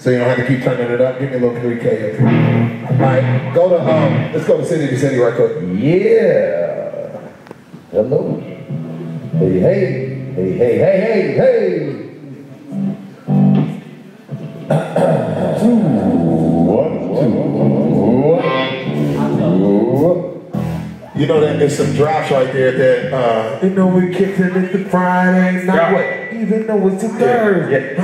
So you don't have to keep turning it up. Give me a little 3K. All right, go to let's go to city to city right quick. Yeah. Hello. Hey, hey. Hey, hey, hey, hey, hey. You know that there's some drops right there that you know we kicked it at the Friday night. What? Even though it's a Thursday.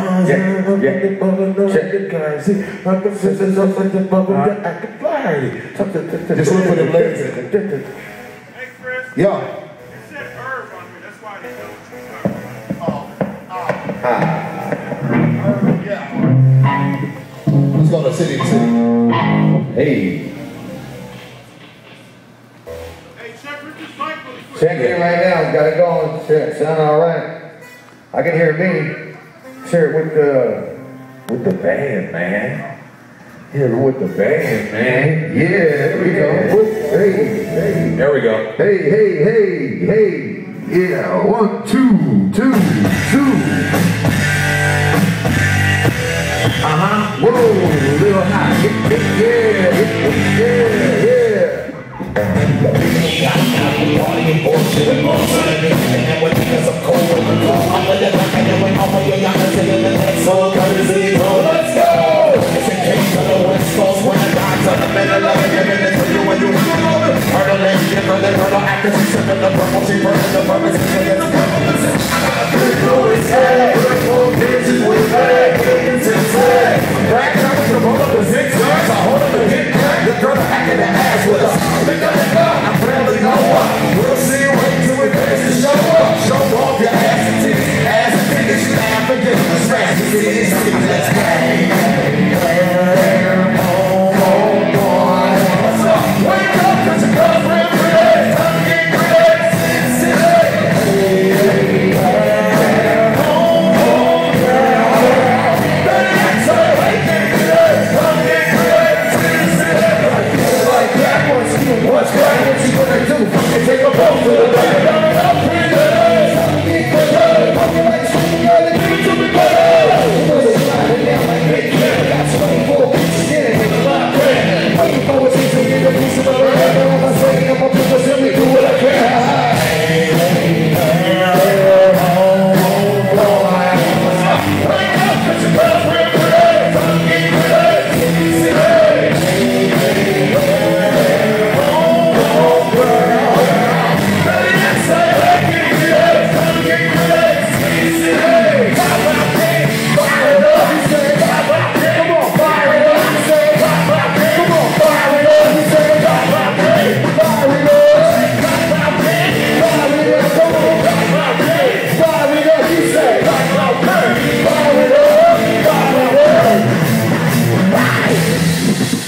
Just look for them lyrics. Hey Krizz. Yo. It said Irv on here, that's why I didn't know what you were talking about. Yeah. Let's go to city to city. Hey. Hey, check Richter's mic really quick. Check it right now. Got it going. Sound all right. I can hear me. Share it with the band, man. Here with the band, man. Yeah, there we go. Hey, hey. There we go. Hey, hey, hey, hey. Yeah, 1, 2, 2, 2. Whoa, a little high. Let's go! It's a case of the West Coast when the dogs are the middle of the giving it to you when you heard a lady different than her actors. She said the purple, she burned the purpose. I got a big Louis head, purple bitches with red, kittens and sled. Black cops to roll up the zigzags, I hold up the hit crack. The girl back in the ass with us. Pick up the gun, I barely know what. We'll see you wait till we finish the show up. Show off your ass and titties, ass and titties. You laugh and get the smash. Let's go. Wake up, cause your girlfriend Krizz, time to get Krizz, what's right, what you gonna do? Take a boat to the back, down and up, Krizz, like something girl, and give it to me, got 24 pieces in it, make a lot of bread. Waiting for a season, get a piece of the bread. I'm saying I'm a people, simply do what I can. Wake up, cause your girlfriend Krizz, time to get Krizz.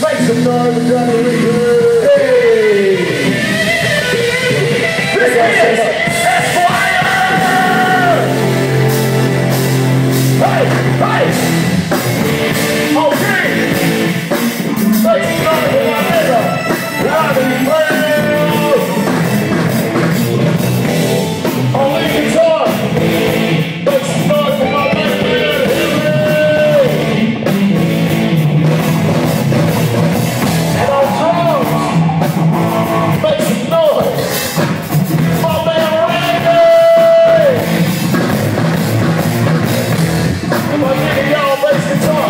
Make some noise for Johnny Richter. Hey! This is Esquire! Hey! Hey! Okay! Make some noise for my nigga. Johnny Richter! Only guitar! Make some noise for my nigga. Make some noise! My man Randy! My nigga, y'all bass guitar.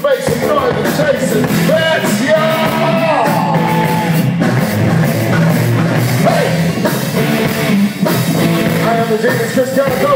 Make some noise for Jason. Let's go! Hey! I am the genius Krizz Kaliko.